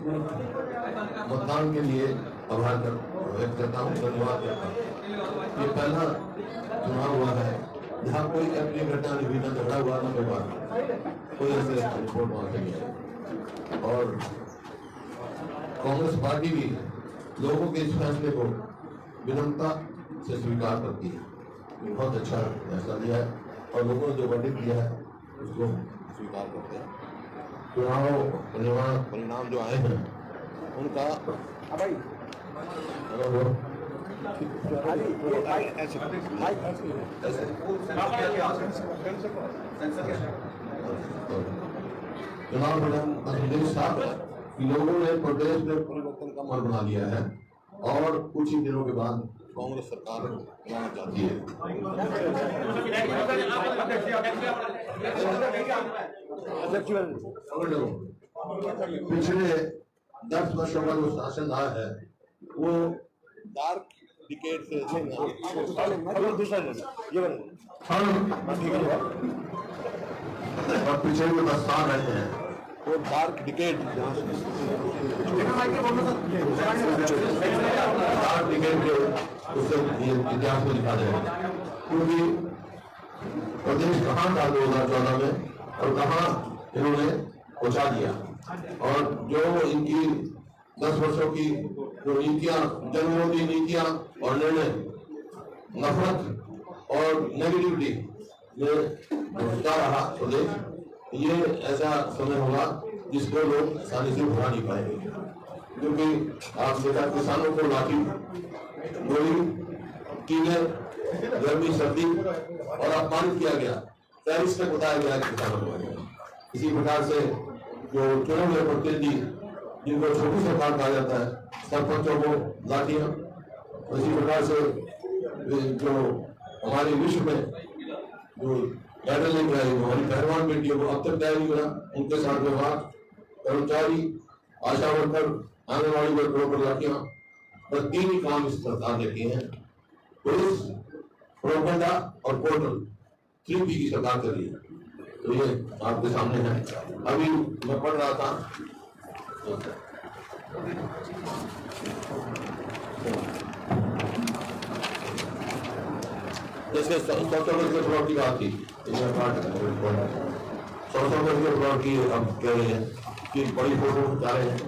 मतदान के लिए आभार व्यक्त करता हूँ, धन्यवाद करता हूँ। ये पहला चुनाव हुआ है जहाँ कोई अपनी घटना नहीं हुई, न झगड़ा हुआ न विवाद, कोई ऐसे रिपोर्ट वहाँ नहीं है। और कांग्रेस पार्टी भी लोगों के इस फैसले को विनम्रता से स्वीकार करती है। बहुत अच्छा फैसला लिया है और लोगों ने जो वर्डिक्ट दिया है उसको स्वीकार करते हैं। चुनाव परिणाम जो आए हैं उनका चुनाव परिणाम का संदेश साफ है कि लोगों ने प्रदेश में परिवर्तन का मार्ग बना लिया है और कुछ ही दिनों के बाद कांग्रेस सरकार बनाना चाहती है। पिछले 10 वर्षों का जो शासन रहा है वो डार्क डिकेड से और पिछले जो 10 साल रहे हैं वो डार्क डिकेड के उससे इतिहास में लिखा जाएगा, क्योंकि प्रदेश कहाँ था 2014 में और कहाँ इन्होंने पहुंचा दिया। और जो इनकी 10 वर्षों की जो नीतियां, जनविरोधी नीतियां और निर्णय नफरत और नेगेटिविटी में जा रहा प्रदेश, ये ऐसा समय होगा जिसको लोग आसानी से भुला नहीं पाएंगे। क्योंकि आप देखा किसानों को लाठी गोली कीले गर्मी सर्दी और अपमानित किया गया, टेररिस्ट तक बताया गया किसानों को। इसी प्रकार से जो चुने हुए प्रतिनिधि जिनको छोटी सरकार कहा जाता है, सरपंचों को लाठियां, इसी प्रकार से जो हमारे विश्व में जो मेडल लेकर आई हमारी पहलवान बेटियों को अब तक तैयारी करा, उनके साथ व्यवहार, कर्मचारी, आशा वर्कर, आंगनबाड़ी वर्करों पर लाठियां, पर 3 ही काम इस सरकार ने किए हैं। पुलिस, प्रोपेगेंडा और पोर्टल 3P की सरकार कर रही है। तो ये आपके सामने है। अभी मैं पढ़ रहा था जैसे 100 के फ्लॉट की बात थी, 100 के फ्लॉट की हम कह रहे हैं कि बड़ी फोटो खिंचा रहे हैं,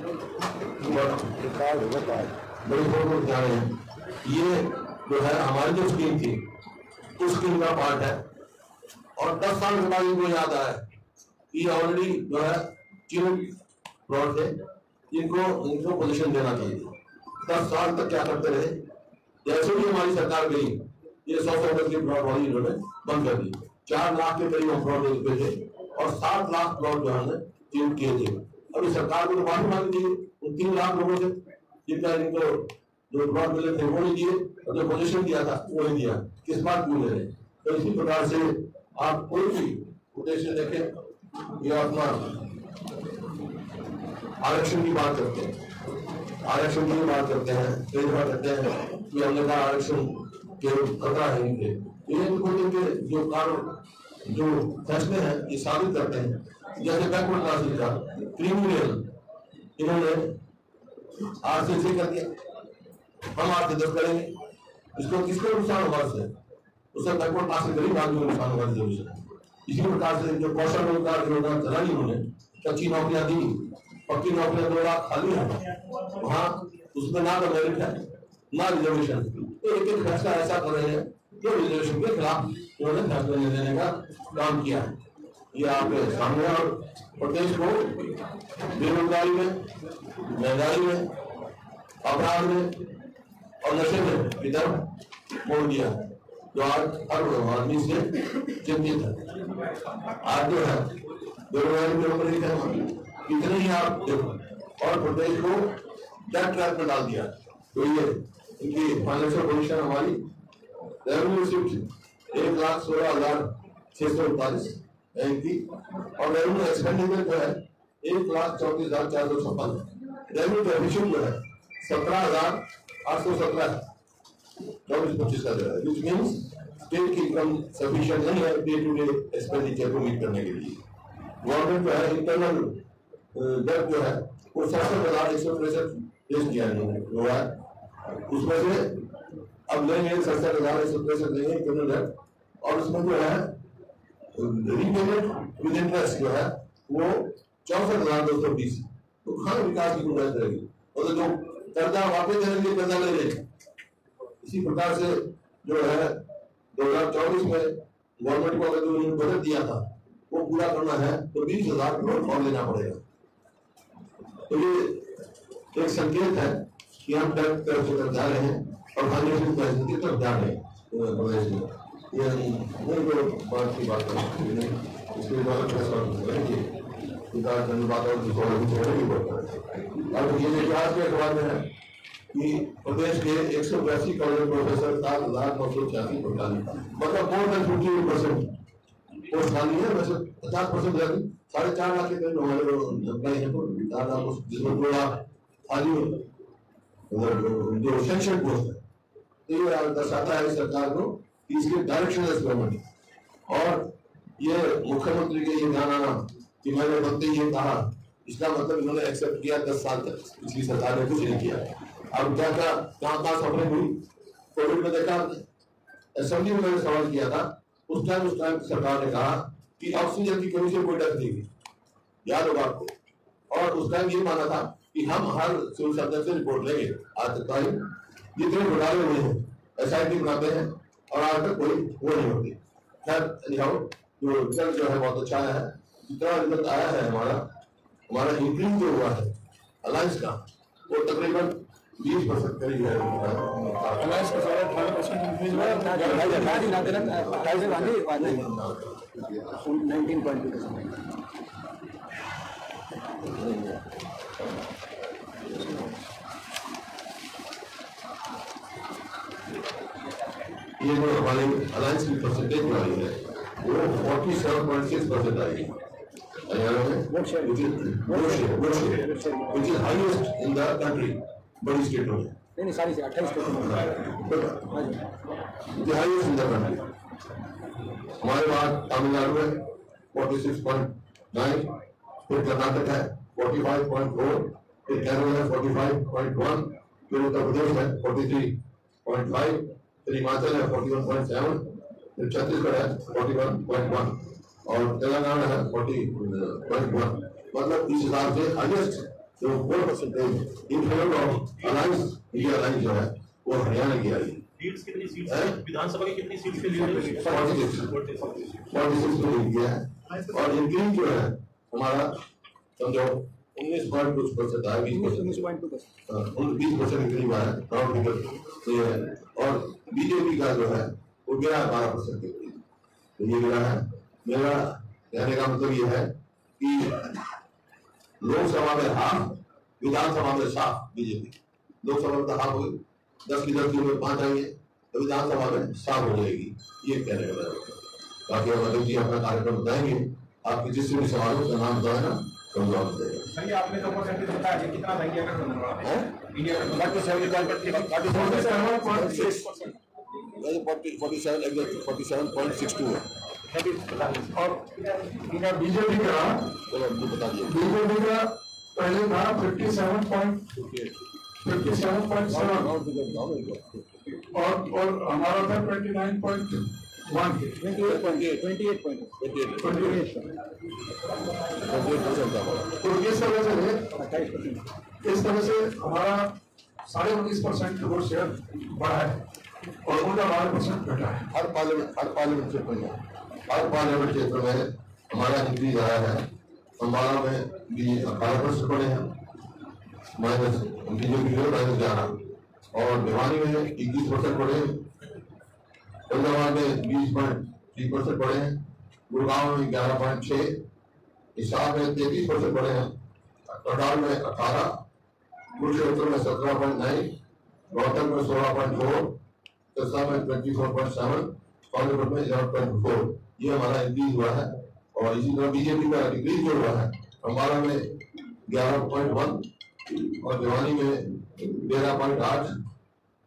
बड़ी फोटो खिंचा रहे हैं। ये जो है हमारी जो स्कीम थी उस स्कीम का पार्ट है। और 10 साल के बाद इनको याद आया कि ऑलरेडी जो है 3 प्लॉट थे इनको पोजीशन देना चाहिए। 10 साल तक क्या करते रहे, जैसे भी हमारी सरकार गई ये 100 के प्लॉट वाली इन्होंने बंद कर दी। 4 लाख के करीब प्लॉट पे थे और 7 लाख प्लॉट जो हमने चेंज किए थे। अभी सरकार को तो माफी मांगी थी उन 3 लाख लोगों से जिनका इनको जो प्लॉट मिले थे वो नहीं दिए और जो पोजीशन दिया था वो नहीं दिया। किस बात क्यों ले रहे? तो इसी प्रकार से आप कोई भी उद्देश्य देखें, ये अपना आरक्षण की बात करते हैं, आरक्षण की बात करते हैं, कई बार कहते हैं कि हमने कहा आरक्षण के खतरा है इनके। ये इनके जो कारण जो फैसले हैं ये साबित करते हैं। जैसे बैकवर्ड क्लासेस का क्रिमिनल इन्होंने 8 से 6 कर दिया, हम 8 से 10 करेंगे। इसको किसको नुकसान होगा? उससे बैकवर्ड क्लास से गरीब आदमी को नुकसान होगा जरूर से। इसी प्रकार से जो कौशल रोजगार योजना चलाई उन्होंने, कच्ची नौकरियां दी, पक्की नौकरियां 2 लाख खाली है, वहाँ उसमें ना तो मेरिट है ना रिजर्वेशन। तो एक फैसला ऐसा कर रहे हैं जो रिजर्वेशन के खिलाफ उन्होंने फैसला लेने का काम किया है। ये आपके सामने। और प्रदेश को बेरोजगारी में, महंगाई में, अपराध में और नशे में की तरफ मोड़ दिया, जो आज हर आदमी से चिंतित है। आज जो है बेरोजगारी के ऊपर कितने ही आप देखो और प्रदेश को डेट ट्रैप में डाल दिया। तो ये इनकी फाइनेंशियल पोजीशन हमारी रेवेन्यू शिफ्ट 1,16,639 है इनकी, और रेवेन्यू एक्सपेंडिचर जो है 1,34,456 है। रेवेन्यू डेफिसिट जो है 17,817 है 24-25 का जो है, विच मीन्स स्टेट की इनकम सफिशिएंट नहीं है डे टू डे एक्सपेंडिचर को मीट करने के लिए। गवर्नमेंट जो है इंटरनल डेट जो है वो 67,163 पेश किया हुआ है। उसमें से अब लेंगे 67,163 लेंगे क्रिमिनल एक्ट, और उसमें जो है रीपेमेंट विद इंटरेस्ट जो है वो 64,220। तो कहाँ विकास की गुंजाइश रहेगी? मतलब जो कर्जा वापस देने के लिए कर्जा ले लेंगे। इसी प्रकार से जो है 2024 में गवर्नमेंट को अगर जो उन्होंने बजट दिया था वो पूरा करना है तो 20,000 करोड़ और लेना पड़ेगा। तो ये एक संकेत है कि हम टैक्स तरफ जा रहे हैं और फाइनेंशियल क्राइसिस की तरफ जा रहे हैं प्रदेश में। ये नहीं कोई बात की बात है, इसके द्वारा फैसला करेंगे विकास धन्यवाद और अब ये इतिहास के अखबार में है कि प्रदेश के 182 कॉलेज प्रोफेसर 7,986 घोटाले, मतलब मोर देन 50% पोस्ट खाली है। वैसे 50% जाती 4.5 लाख के करीब हमारे अप्लाई है, तो 4 लाख जिसमें 2 लाख खाली जो सेक्शन पोस्ट है। तो ये दर्शाता है सरकार को कि इसके डायरेक्शन गवर्नमेंट। और ये मुख्यमंत्री के ये ध्यान आना कि मैंने बनते ही ये कहा, इसका मतलब इन्होंने एक्सेप्ट किया 10 साल तक पिछली सरकार ने कुछ नहीं किया। अब क्या क्या कहाँ सफरिंग हुई कोविड में देखा। असेंबली में मैंने सवाल किया था, उस टाइम सरकार ने कहा कि ऑक्सीजन की कमी से कोई डर नहीं हुई, याद होगा आपको। और उस टाइम ये माना था कि हम हर सिविल सर्जन से रिपोर्ट लेंगे। आज तक जितने घोटाले हुए हैं SIT बनाते हैं और आज तक कोई वो नहीं होती। खैर जो रिजल्ट जो है बहुत अच्छा आया है। जितना रिजल्ट आया है हमारा इंक्रीज जो हुआ है अलायंस का वो तकरीबन 20% करीब है। अलायंस का 18% इंक्रीज हुआ है। ये जो हमारी अलायंस की परसेंटेज जो आई है वो 47.6% आई है हरियाणा में, which is highest in the country, बड़ी स्टेटों में। नहीं सारी से 28 स्टेटों में हाईएस्ट इन द कंट्री। हमारे बाद तमिलनाडु है 46.9, फिर कर्नाटक है 45.4, फिर केरल है 45.1, फिर उत्तर प्रदेश है 43.5, फिर हिमाचल है 41.7, फिर छत्तीसगढ़ है 41.1 और तेलंगाना है 40.1। मतलब इस हिसाब से हाईएस्ट जो 4% in favour of alliance, India alliance जो है वो हरियाणा की आई। सीट्स कितनी सीट्स है? विधानसभा की कितनी सीट्स के लिए 46 को लीड किया है। और इंक्रीज जो है हमारा समझो 19.2% आया, 20% इंक्रीज हुआ है राउंड फिगर ये है। और बीजेपी का जो है वो गया है 12% के करीब। तो ये गिरा है। मेरा कहने का मतलब ये है कि लोकसभा में हाफ, विधानसभा में साफ बीजेपी। लोकसभा में तो हाफ होगी, 10 की 10 में 5 आएंगे, तो विधानसभा में साफ हो जाएगी। ये कहने का मतलब बाकी मतलब जी अपना कार्यक्रम बताएंगे। आपके जिससे भी सवाल हो उसका नाम बताए ना तो जवाब देगा। आपने जो परसेंटेज बताया कितना था इंडिया का? इंडिया का 47.62 है। और इनका बीजेपी का चलो आपको बता दिया। बीजेपी का पहले था 57.7 और हमारा था 29.1 तो इस तरह से हमारा 19.5% वोट शेयर बढ़ा है और उनका 12% घटा है। हर पार्लियामेंट क्षेत्र में हमारा इंक्रीज आया है। अम्बाला में भी 18% बढ़े हैं, माइनस बीजेपी -11, और भिवानी में 21% बढ़े, फरीदाबाद में 20.3% बढ़े हैं, गुड़गांव में 11.6, हिसार में 33% बढ़े हैं, करनाल में 18, कुरुक्षेत्र में 17.9, रोहतक में 16.4, सिरसा में 24.7, पानीपत में 11.4। ये हमारा इंक्रीज हुआ है। और इसी तरह बीजेपी का इंक्रीज जो हुआ है अम्बाला में 11.1 और भिवानी में 13.8,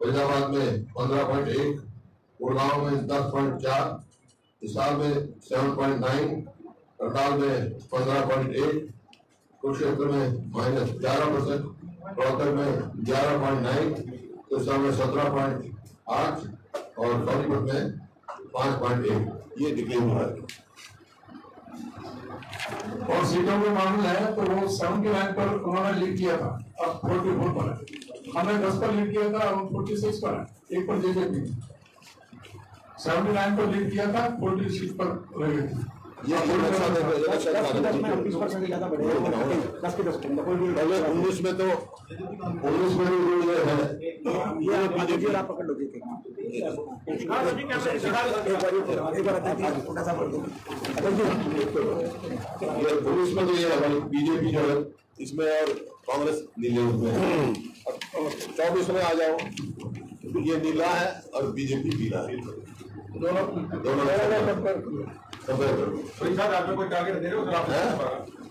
फरीदाबाद में 15.1, गुड़गांव में 10.4, हिसार में 7.9, करनाल में 15.1, कुरुक्षेत्र में -11%, रोहतक में 11.9, कृष्णा में 17.8 और सोनीपत में 5.1 ये डिक्लेयर हुआ है। और सीटों के मामले है तो वो 79 पर उन्होंने लीड किया था, अब 44 पर है। हमने 10 पर लीड किया था, अब 46 पर है, एक पर जेजेपी 79 पर लीड किया था, 46 पर रह गई थी। ये 19 में तो 19 में जो ये है ये बीजेपी आप पकड़ लो जी ये 19 में तो ये हमारी बीजेपी जो है इसमें और कांग्रेस नीले में है। 24 में आ जाओ ये नीला है और बीजेपी पीला है, दोनों साहब आप कोई टारगेट दे रहे हो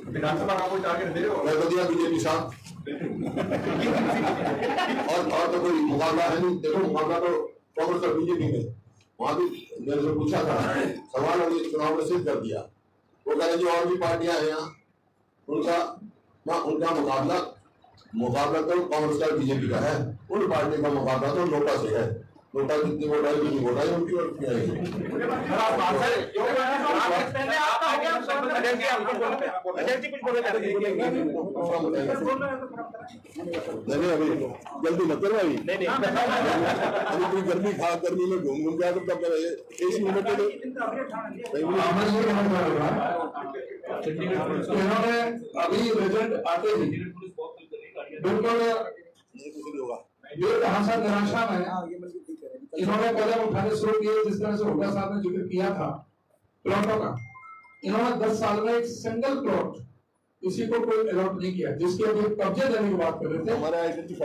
विधानसभा का कोई टारगेट दे रहे हो? मैं तो दिया बीजेपी साथ और तो कोई मुकाबला है नहीं। देखो मुकाबला तो कांग्रेस और बीजेपी में, वहां भी मैंने जो पूछा था सवाल और चुनाव में सिद्ध कर दिया। वो कह रहे जो और भी पार्टियां हैं यहाँ उनका मुकाबला तो कांग्रेस का बीजेपी का है, उन पार्टी का मुकाबला तो नोटा से है। नोटा कितनी वोट आई कितनी वोट आई उनकी और क्या है। नहीं अभी जल्दी मत करो अभी कोई गर्मी में घूम के तो कब इन्होंने अभी रिजल्ट आते ही बिल्कुल ये हादसा निराशा में इन्होंने कदम उठाने शुरू किए। जिस तरह से हुड्डा साहब ने जिक्र किया था प्लॉटों का, इन्होंने 10 साल में एक सिंगल प्लॉट किसी को कोई अलॉट नहीं किया, जिसके अभी कब्जे देने की बात कर रहे थे।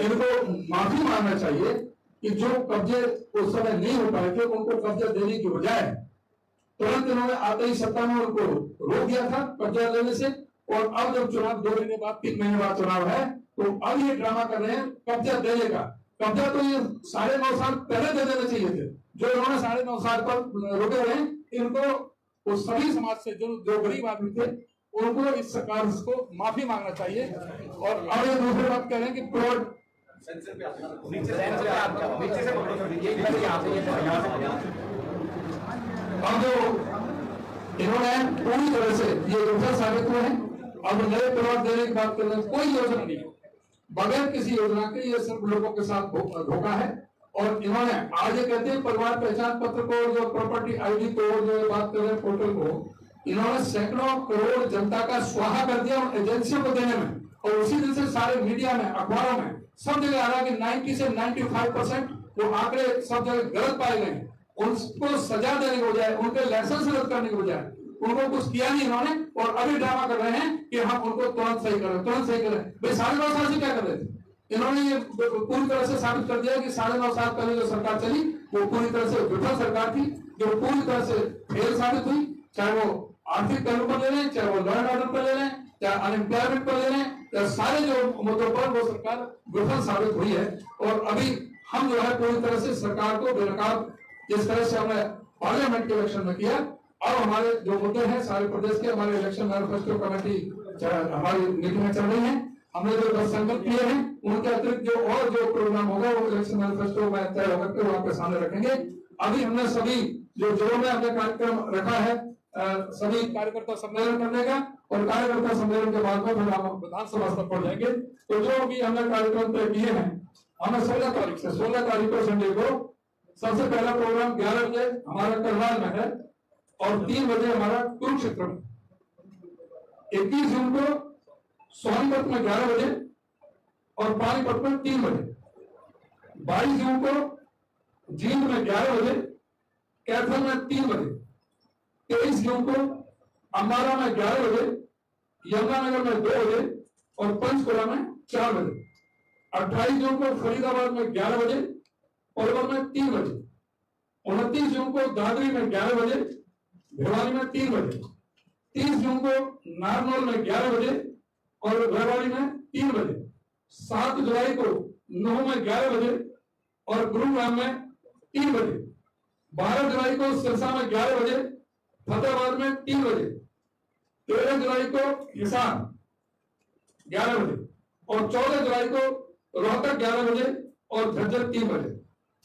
इनको माफी मांगना चाहिए कि जो कब्जे उस समय नहीं हो पाए थे उनको कब्जा देने की बजाय तुरंत इन्होंने आते ही सत्ता में उनको रोक दिया था कब्जा लेने से। और अब जब चुनाव 2 महीने बाद 3 महीने बाद चुनाव है तो अब ये ड्रामा कर रहे हैं कब्जा देने का। कब्जा तो ये 9.5 साल पहले दे देने चाहिए थे। जो इन्होंने 9.5 साल पर रुके हुए हैं, इनको वो सभी समाज से जो गरीब आदमी थे उनको इस सरकार को माफी मांगना चाहिए। और अब ये दूसरी बात कह रहे हैं कि प्लॉट अब जो इन्होंने पूरी तरह से ये झूठा साबित हुए हैं। अब नए प्लॉट देने की बात कर रहे हैं, कोई योजना नहीं है, बगैर किसी योजना के ये सिर्फ लोगों के साथ धोखा है। और इन्होंने आज ये कहते हैं परिवार पहचान पत्र को, जो प्रॉपर्टी आईडी को, जो बात कर रहे हैं पोर्टल को, इन्होंने सैकड़ों करोड़ जनता का स्वाहा कर दिया एजेंसियों को देने में। और उसी दिन से सारे मीडिया में, अखबारों में सब जगह आ रहा है कि 90 से 95% वो आंकड़े सब जगह गलत पाए गए। उनको सजा देने के बजाय, उनके लाइसेंस रद्द करने के बजाय उनको कुछ किया नहीं इन्होंने। और अभी ड्रामा कर रहे हैं कि हम उनको तुरंत सही करें। भाई 9.5 साल से क्या कर रहे थे? इन्होंने ये पूरी तरह से साबित कर दिया कि 9.5 साल पहले जो सरकार चली वो पूरी तरह से विफल सरकार थी, जो पूरी तरह से फेल साबित हुई। चाहे वो आर्थिक पहलू पर ले लें, चाहे वो लॉ एंड ऑर्डर पर ले लें, चाहे अनएम्प्लॉयमेंट पर ले लें, या सारे जो मुद्दों पर वो सरकार विफल साबित हुई है। और अभी हम जो है पूरी तरह से सरकार को बेनकाब, जिस तरह से हमने पार्लियामेंट के इलेक्शन में किया, अब हमारे जो मुद्दे हैं सारे प्रदेश के, हमारे इलेक्शन मैनिफेस्टो कमेटी हमारी मीटिंग चल रही है। हमने जो 10 संकल्प किए हैं उनके अतिरिक्त जो और जो प्रोग्राम होगा वो इलेक्शन मैनिफेस्टो में तय होकर के वो आपके सामने रखेंगे। अभी हमने सभी जो जिलों में हमने कार्यक्रम रखा है सभी कार्यकर्ता सम्मेलन करने का, और कार्यकर्ता सम्मेलन के बाद में फिर हम विधानसभा स्तर पर जाएंगे। तो जो भी हमने कार्यक्रम तय किए हैं, हमें 16 तारीख को संडे को सबसे पहला प्रोग्राम 11 बजे हमारा करनाल में है और 3 बजे हमारा कुरुक्षेत्र में। 21 जून को सोनीपत में 11 बजे और पानीपत में 3 बजे। 22 जून को जींद में 11 बजे, कैथल में 3 बजे। 23 जून को अम्बाला में 11 बजे, यमुनानगर में 2 बजे और पंचकुला में 4 बजे। 28 जून को फरीदाबाद में 11 बजे, पलवल में 3 बजे। 29 जून को दादरी में 11 बजे, भिवानी में 3 बजे। 30 जून को नारनौल में 11 बजे और रेवाड़ी में 3 बजे। 7 जुलाई को नूह में 11 बजे और गुरुग्राम में 3 बजे। 12 जुलाई को सिरसा में 11 बजे, फतेहाबाद में 3 बजे। 13 जुलाई को हिसार, 11 बजे और 14 जुलाई को रोहतक 11 बजे और झज्जर 3 बजे।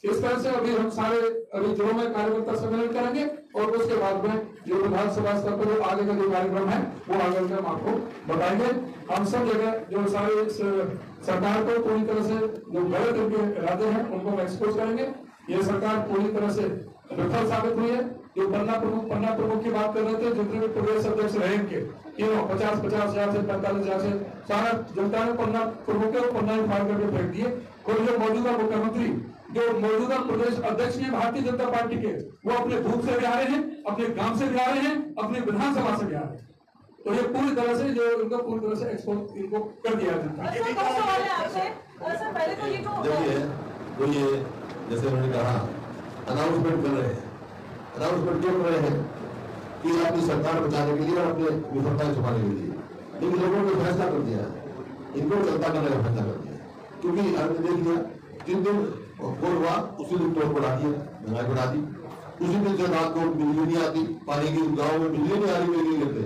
इस तरह से अभी हम सारे अभी जिलों में कार्यकर्ता सम्मेलन करेंगे और उसके बाद में जो विधानसभा स्तर पर आगे का जो कार्यक्रम है वो आगे हम आपको बताएंगे। हम सब जगह जो सारे सरकार को पूरी तरह से जो गलत इनके इरादे हैं उनको हम एक्सपोज करेंगे। ये सरकार पूरी तरह से विफल साबित हुई है। जो पन्ना प्रमुख की बात कर रहे थे, जितने भी प्रदेश अध्यक्ष रहे इनके तीनों 50-50 हजार से 45 हजार से सारा जनता ने पन्ना प्रमुख को पन्ना ही फाड़ करके फेंक दिए। और जो मौजूदा मुख्यमंत्री जो मौजूदा प्रदेश अध्यक्ष हैं भारतीय जनता पार्टी के, वो अपने बूथ से भी आ रहे हैं, अपने गांव से भी आ रहे हैं, अपनी विधानसभा से भी आ रहे हैं। तो ये पूरी तरह से जो इनको पूरी तरह से एक्सपोज इनको कर दिया जाता है। देखिए तो ये जैसे मैंने कहा अनाउंसमेंट कर रहे हैं, अनाउंसमेंट क्यों कर रहे हैं कि अपनी सरकार बचाने के लिए और अपने विफलताएं छुपाने के लिए। लेकिन लोगों ने फैसला कर दिया, इनको जनता करने का फैसला कर दिया, क्योंकि आपने देख लिया जिन दिन वोट हुआ उसी दिन तोड़ बढ़ा दिया, महंगाई बढ़ा दी। उसी दिन से रात को बिजली नहीं आती, पानी की गाँव में बिजली नहीं आ रही, बिजली लेते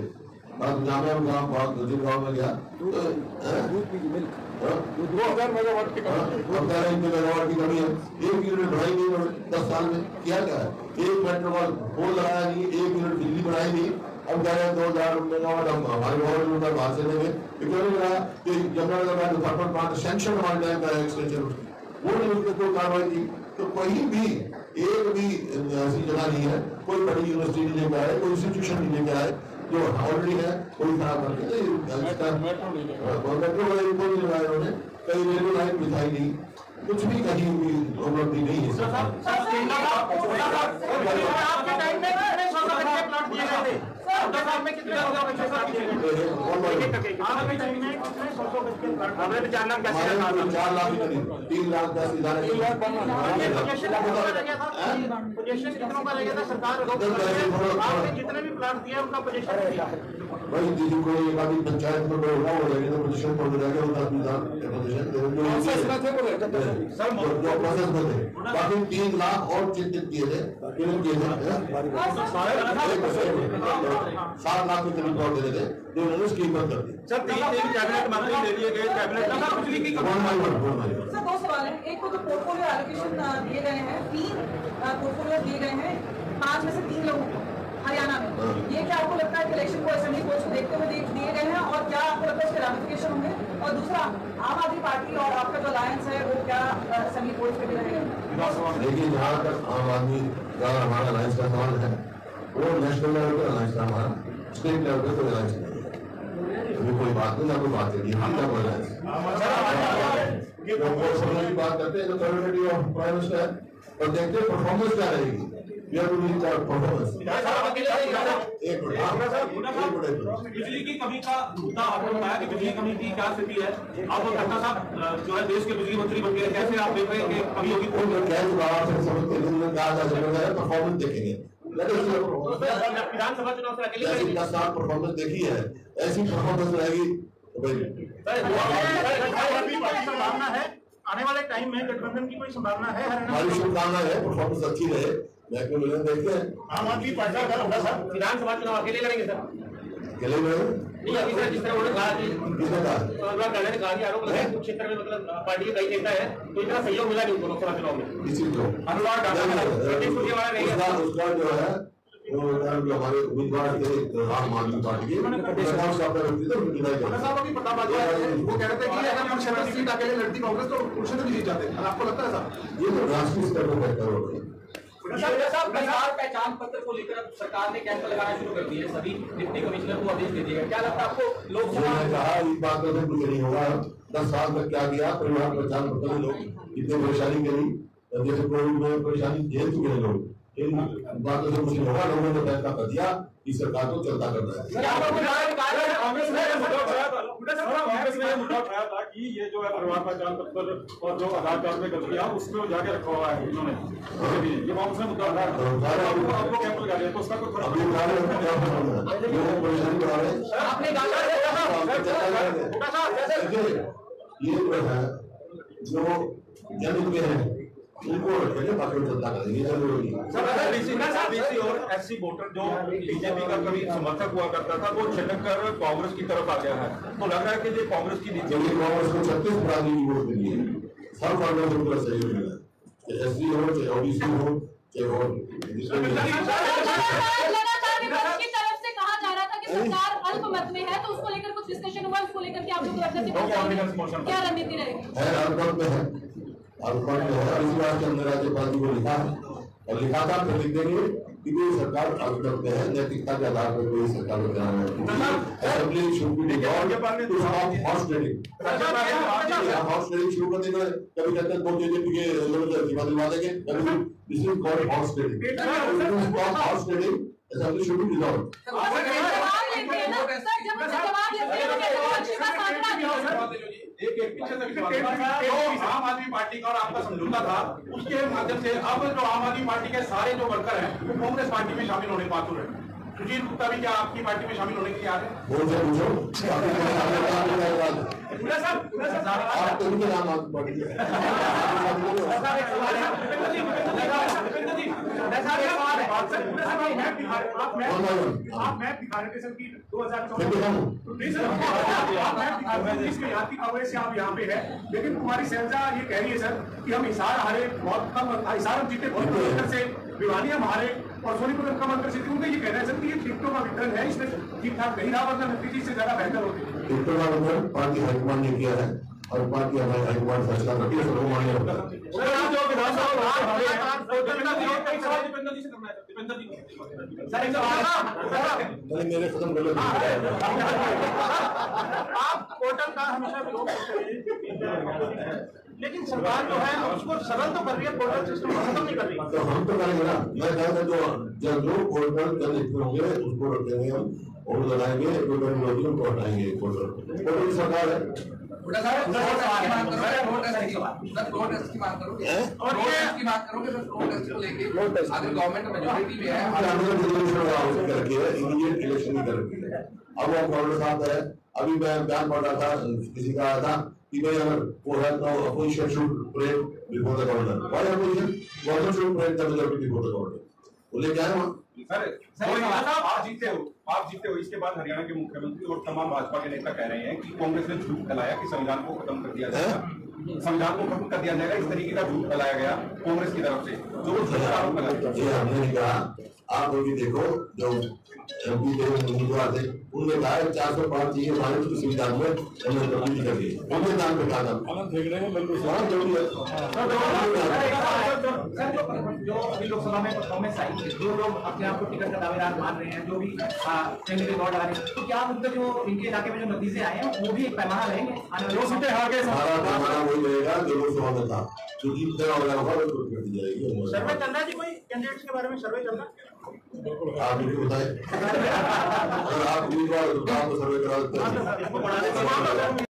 जामिया गाँव गाँव में गया 2000 मेगावाट की मेगावाट की कमी है। 1 यूनिट बढ़ाई नहीं 10 साल में, किया क्या है? 1 मेट्रो पोल लगाया नहीं, 1 यूनिट बिजली बढ़ाई नहीं। अब कह रहे हैं 2000 मेगावाट हम हमारे गवर्नमेंट बाहर से देंगे। क्यों नहीं रहा कि यमुनानगर में थर्मल प्लांट सैंक्शन हमारे टाइम का एक्सटेंशन, वो नहीं उसमें कोई कार्रवाई की। तो कहीं भी एक भी ऐसी जगह नहीं है, कोई बड़ी यूनिवर्सिटी नहीं लेकर आए, कोई इंस्टीट्यूशन नहीं लेकर आए जो ऑलरेडी है कोई खराब करके मेट्रो लाइन को नहीं लगाया उन्होंने, कहीं रेलवे लाइन बिछाई नहीं, कुछ भी कहीं भी उपलब्धि नहीं है। हमें भी जानना कैसे 4 लाख 3 लाख 10 हजार कितनों का रहेगा सरकार आपने जितने भी प्लाट दिए उनका पोजीशन वही दीदी को एक आदमी पंचायत में बड़ा हो जाएगा तो पोजीशन पड़ जाएगा, उनका प्रोसेस में थे। बाकी 3 लाख और चिन्हित किए थे, 7 लाख के करीब और दे थे जो उन्होंने स्कीम बंद कर दी। सर 3 कैबिनेट मंत्री दे दिए गए, कैबिनेट का बिजली की सर 2 सवाल है। एक तो पोर्टफोलियो एलोकेशन दिए गए हैं, 3 पोर्टफोलियो दिए गए हैं, 5 में से 3 लोगों को हरियाणा में, ये क्या आपको लगता है कि इलेक्शन को असेंबली कोर्स को देखते हुए दिए गए हैं और क्या आपको लगता है उसके रामिफिकेशन होंगे? और दूसरा, आम आदमी पार्टी और आपका जो अलायंस है वो क्या असेंबली कोर्स पे भी रहेगा? देखिए जहाँ तक आम आदमी का हमारा अलायंस का सवाल है, वो नेशनल लेवल पर अलायंस का, हमारा स्टेट लेवल पर कोई अलायंस नहीं है। अभी कोई बात नहीं, ना कोई बात करिए, हम क्या बोल रहे हैं बात करते हैं तो कम्युनिटी ऑफ प्राइम मिनिस्टर, और देखते हैं परफॉर्मेंस क्या रहेगी। बिजली की कमी का मुद्दा आपने बताया कि बिजली कमी की क्या स्थिति है। आप खट्टर साहब जो है देश के बिजली मंत्री बन गए, कैसे आप देख रहे हैं कि कमी होगी? परफॉर्मेंस देखेंगे, विधानसभा चुनाव से अकेले 10 साल परफॉर्मेंस देखी है, ऐसी परफॉर्मेंस रहेगी। संभावना है आने वाले टाइम में गठबंधन की कोई संभावना है? हमारी शुभकामना है परफॉर्मेंस अच्छी रहे। देखते हैं आम आदमी पार्टी का होगा सर, विधानसभा चुनाव अकेले लड़ेंगे सर? अकेले में नहीं, अभी सर जिस तरह उन्होंने कहा कि ने कहा कि आरोप लगाया कुछ क्षेत्र में मतलब पार्टी के कई नेता है तो इतना सहयोग मिला नहीं उनको लोकसभा चुनाव में। इसी को अनुराग उसका जो है जो हमारे उम्मीदवार थे आम आदमी पार्टी के, वो कह रहे थे कि अगर कुरुक्षेत्र सीट अकेले लड़ती कांग्रेस तो कुरुक्षेत्र भी जीत जाते। आपको लगता है सर ये तो राष्ट्रीय स्तर पर बेहतर हो गई। पहचान पत्र को लेकर सरकार ने कैंप लगाना शुरू कर दिया है, सभी डिप्टी कमिश्नर को आदेश दे दिया। क्या लगता है आपको? लोकसभा कहा इस बात में कुछ नहीं होगा। 10 साल तक क्या किया, परिवार पहचान पत्र लोग इतने परेशानी करी, जैसे कोविड में परेशानी झेल चुके हैं लोग, इन बातों से कुछ नहीं होगा। लोगों ने फैसला कर दिया इस सरकार को चलता करना है। कांग्रेस ने मुद्दा उठाया था कि ये जो है परिवार पहचान पत्र और जो आधार कार्ड में गलतियां उसमें जाके रखा हुआ है इन्होंने, ये कांग्रेस ने मुद्दा उठाया आपको कैंप लगा दिया तो उसका कोई ये जो है जो जन के हैं उनको रखेंगे, बाकी जनता करेंगे जरूरी। बीसी और एससी वोटर जो बीजेपी का कभी समर्थक हुआ करता था वो छिटक कर कांग्रेस की तरफ आ गया है, तो लग रहा है कि ये कांग्रेस की नीति। कांग्रेस को 36% की वोट मिली है, हर कांग्रेस को पूरा सहयोग मिला है, चाहे एससी हो, चाहे ओबीसी हो, सरकार अल्पमत में है, तो उसको लेकर कुछ डिस्कशन हुआ, उसको लेकर के आप लोग क्या रणनीति रहेगी? अल्पमत में है, अल्पमत में है। इसी बात के अंदर राज्यपाल जी को लिखा है और लिखा था, फिर लिख देंगे कि कोई सरकार अल्पमत में है, नैतिकता के आधार पर कोई सरकार को चलाना है। असेंबली शुरू की हॉर्स ट्रेडिंग, हॉर्स ट्रेडिंग शुरू कर देंगे। कभी कहते हैं 2 बीजेपी के लोग जीवा दिलवा देंगे, कभी this is called horse trading. Horse trading assembly शुरू की जाओ। आम आदमी पार्टी का और आपका समझौता था, उसके माध्यम से अब जो आम आदमी पार्टी के सारे जो वर्कर हैं वो कांग्रेस पार्टी में शामिल होने पात्र है। सुजीत गुप्ता भी क्या आपकी पार्टी में शामिल होने के लिए आ रहे हैं? आप यहाँ पे है, लेकिन कुमारी शैलजा ये कह रही है सर कि हम हिसार हारे बहुत कम, हिसार हम जीते बहुत कम अंतर से, भिवानी हम हारे और सोनीपत हम कम अंतर से। उनका ये कहना है सर कि ये टिकटों का वितरण है, इसमें ठीक ठाक नहीं रहा, वरना नतीजे से ज्यादा बेहतर होते। टिकटों का वितरण पार्टी हाईकमान ने किया है और पार्टी हमारे हाईकमान फैसला करती है, सबको मान्य होता है। मेरे खत्म कर लो। आप पोर्टल का हमेशा विरोध करते हैं, लेकिन सरकार जो है उसको सरल तो कर रही है, पोर्टल सिस्टम खत्म नहीं कर रही। तो हम तो करेंगे ना, मैं कहता जो पोर्टल जल्द इसमें होंगे उसको रखेंगे हम और लगाएंगे, टेक्नोलॉजी को हटाएंगे। पोर्टल सरकार है। गवर्नमेंट मेजोरिटी में है, इमीडिएट इलेक्शन ही कर रखी है। अब वो कांग्रेस साहब है, अभी मैं बयान पढ़ रहा था, किसी का आया था कि भाई अगर वो है तो opposition should parade before the governor, why opposition governor should parade the majority before the governor. बोले क्या है वहाँ आप जीते हो, इसके बाद हरियाणा के मुख्यमंत्री और तमाम भाजपा के नेता कह रहे हैं कि कांग्रेस ने झूठ फैलाया कि संविधान को खत्म कर दिया जाएगा, संविधान को खत्म कर दिया जाएगा, इस तरीके का झूठ फैलाया गया कांग्रेस की तरफ से। जो हमने नहीं कहा, आप लोग भी देखो, जो एमपी थे उम्मीदवार थे, उनने कहा 405 चीजें हमारे संविधान में हमने तब्दील कर दी, उनके नाम पे कहा था जो अभी लोकसभा में परफॉर्मेंस आई, जो लोग अपने आप को टिकट का दावेदार मान रहे हैं, जो भी कैंडिडेट दौड़ लगा रहे हैं, तो क्या उनके जो इनके इलाके में जो नतीजे आए हैं वो भी एक पैमाना रहेंगे? हमारा पैमाना वही रहेगा जो लोकसभा में था, जो जीतने वाला होगा वो कर दी जाएगी। सर्वे चल रहा है जी, कोई कैंडिडेट्स के बारे में सर्वे चल रहा है? आप मुझे बताएं, अगर आप उम्मीदवार तो आपको सर्वे करा देते हैं।